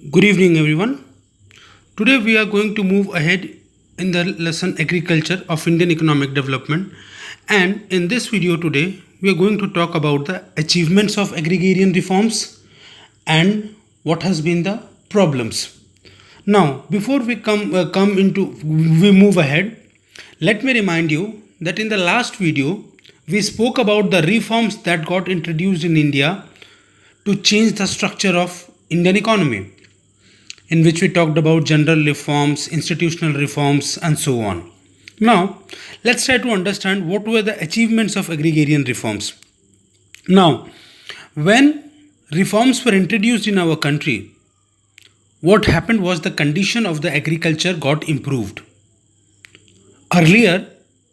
Good evening, everyone. Today we are going to move ahead in the lesson Agriculture of Indian Economic Development. And in this video today, we are going to talk about the achievements of agrarian reforms and what has been the problems. Now, before we move ahead, let me remind you that in the last video we spoke about the reforms that got introduced in India to change the structure of Indian economy, in which we talked about general reforms, institutional reforms, and so on. Now, let's try to understand what were the achievements of agrarian reforms. Now, when reforms were introduced in our country, what happened was the condition of the agriculture got improved. Earlier,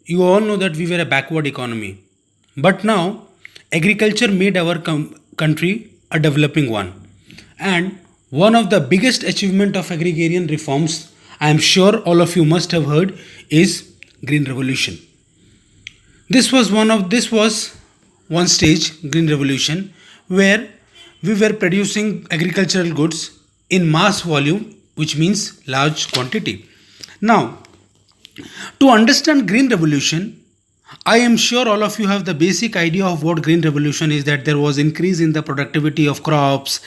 you all know that we were a backward economy, but now agriculture made our country a developing one. And one of the biggest achievement of agrarian reforms, I am sure all of you must have heard, is Green Revolution. This was one stage, Green Revolution, where we were producing agricultural goods in mass volume, which means large quantity. Now, to understand Green Revolution, I am sure all of you have the basic idea of what Green Revolution is, that there was increase in the productivity of crops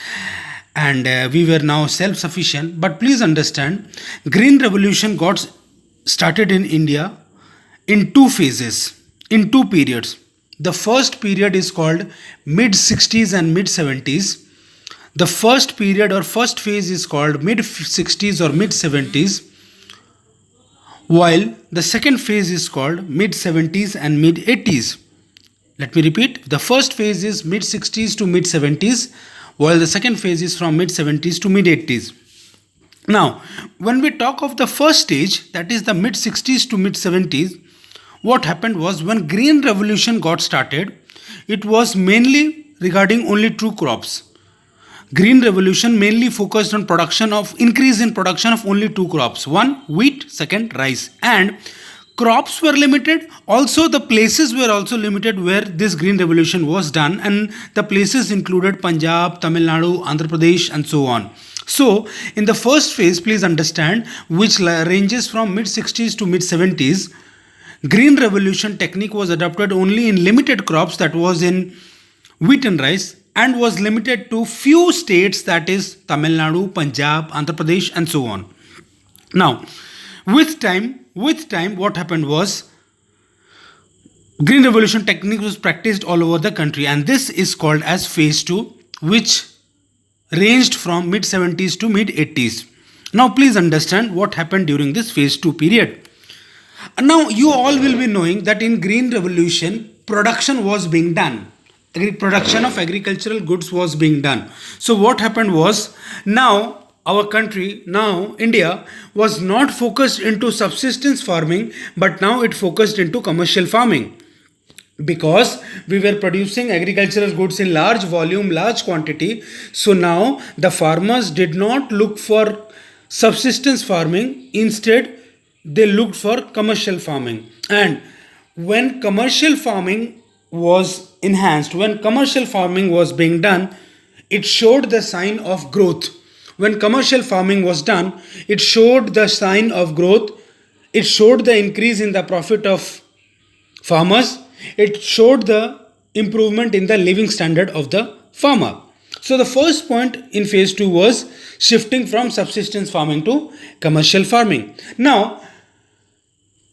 and we were now self-sufficient. But please understand, Green Revolution got started in India in two phases, in two periods. The first period is called mid 60s and mid 70s. The first period or first phase is called mid 60s or mid 70s, while the second phase is called mid 70s and mid 80s. Let me repeat, the first phase is mid 60s to mid 70s, while the second phase is from mid 70s to mid 80s. Now, when we talk of the first stage, that is the mid 60s to mid 70s, what happened was when Green Revolution got started, it was mainly regarding only two crops. Green Revolution mainly focused on increase in production of only two crops. One, wheat, second, rice. And crops were limited. Also, the places were also limited where this Green Revolution was done. And the places included Punjab, Tamil Nadu, Andhra Pradesh, and so on. So, in the first phase, please understand, which ranges from mid 60s to mid 70s, Green Revolution technique was adopted only in limited crops, that was in wheat and rice, and was limited to few states, that is Tamil Nadu, Punjab, Andhra Pradesh, and so on. Now, with time, what happened was Green Revolution technique was practiced all over the country, and this is called as phase 2, which ranged from mid 70s to mid 80s. Now, please understand what happened during this phase 2 period. Now, you all will be knowing that in Green Revolution, production was being done. Production of agricultural goods was being done. So what happened was, now our country, now India, was not focused into subsistence farming, but now it focused into commercial farming, because we were producing agricultural goods in large volume, large quantity. So now the farmers did not look for subsistence farming, instead they looked for commercial farming. And when commercial farming was enhanced, when commercial farming was being done, it showed the sign of growth. When commercial farming was done, it showed the sign of growth. It showed the increase in the profit of farmers. It showed the improvement in the living standard of the farmer. So the first point in phase 2 was shifting from subsistence farming to commercial farming. Now,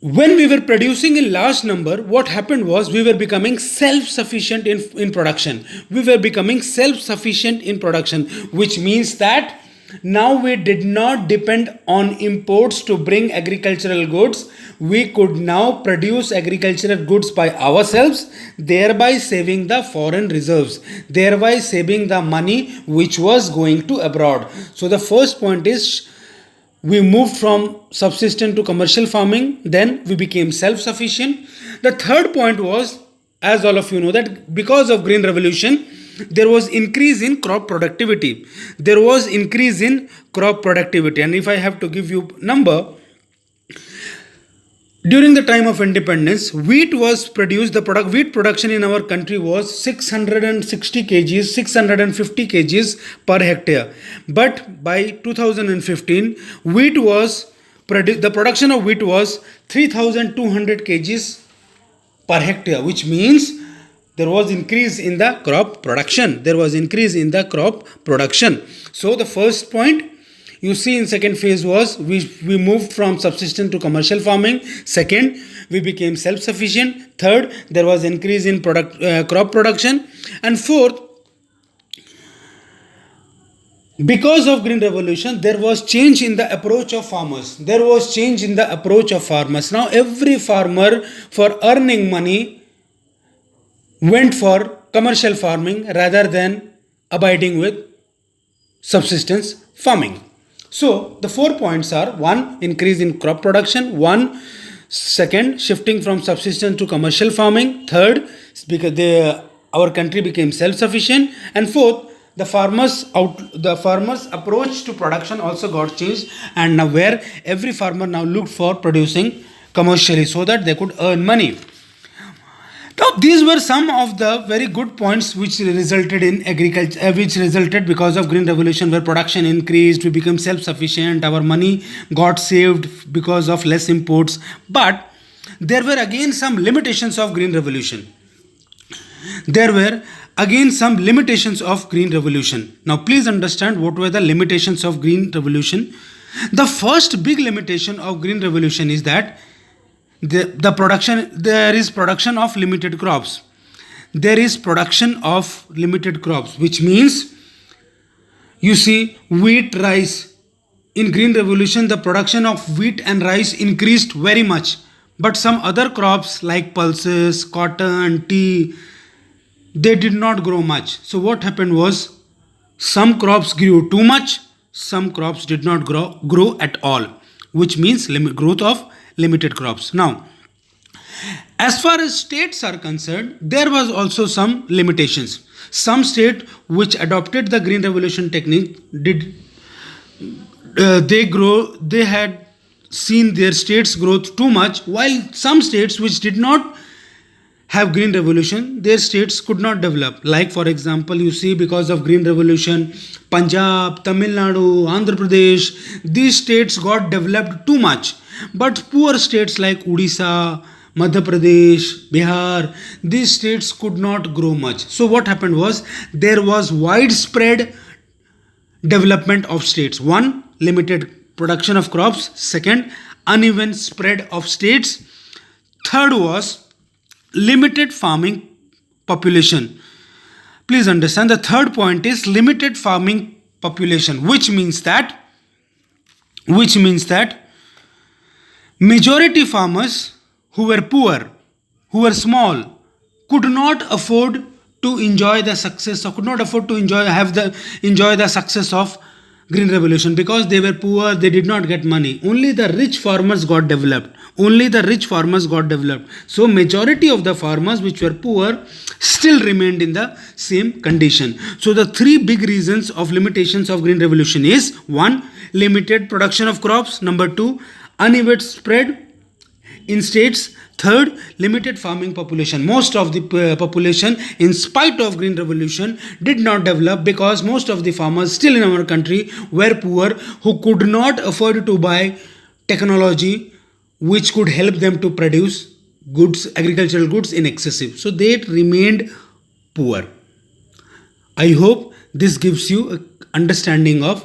when we were producing in large number, what happened was we were becoming self-sufficient in production. We were becoming self-sufficient in production, which means that now we did not depend on imports to bring agricultural goods. We could now produce agricultural goods by ourselves, thereby saving the foreign reserves, thereby saving the money which was going to abroad. So the first point is, we moved from subsistence to commercial farming, then we became self-sufficient. The third point was, as all of you know, that because of Green Revolution, there was increase in crop productivity. There was increase in crop productivity. And if I have to give you number, During the time of independence, wheat was produced. Wheat production in our country was 660 kgs, 650 kgs per hectare. But by 2015, the production of wheat was 3,200 kgs per hectare, which means there was increase in the crop production. So the first point you see in second phase was we moved from subsistence to commercial farming. Second, we became self-sufficient. Third, there was increase in crop production. And fourth, because of Green Revolution, there was change in the approach of farmers. Now every farmer, for earning money, went for commercial farming rather than abiding with subsistence farming. So the 4 points are: 1, increase in crop production; 2, shifting from subsistence to commercial farming; 3, because our country became self-sufficient; and 4, the farmers' approach to production also got changed, and now where every farmer now looked for producing commercially so that they could earn money. Now, these were some of the very good points which resulted in agriculture, because of Green Revolution, where production increased, we became self-sufficient, our money got saved because of less imports. But there were again some limitations of Green Revolution. Now, please understand what were the limitations of Green Revolution. The first big limitation of Green Revolution is that there is production of limited crops. Which means, you see, wheat, rice. In Green Revolution, the production of wheat and rice increased very much, but some other crops like pulses, cotton, tea, they did not grow much. So what happened was, some crops grew too much, some crops did not grow at all, which means growth of limited crops. Now, as far as states are concerned, there was also some limitations. Some state which adopted the Green Revolution technique they had seen their states growth too much, while some states which did not have Green Revolution, their states could not develop. Like, for example, you see, because of Green Revolution, Punjab, Tamil Nadu, Andhra Pradesh, these states got developed too much. But poor states like Odisha, Madhya Pradesh, Bihar, these states could not grow much. So what happened was, there was widespread development of states. 1, limited production of crops. 2, uneven spread of states. 3rd was limited farming population. Please understand, the 3rd point is limited farming population, which means that majority farmers who were poor, who were small, could not afford to enjoy the success, or could not afford to enjoy the success of Green Revolution, because they were poor, they did not get money. Only the rich farmers got developed. So majority of the farmers which were poor still remained in the same condition. So the 3 big reasons of limitations of Green Revolution is: 1, limited production of crops; 2, uneven spread in states; 3rd, limited farming population. Most of the population, in spite of Green Revolution, did not develop, because most of the farmers still in our country were poor, who could not afford to buy technology which could help them to produce agricultural goods in excessive. So they remained poor. I hope this gives you an understanding of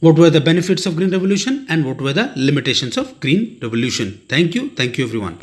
what were the benefits of Green Revolution and what were the limitations of Green Revolution. Thank you everyone.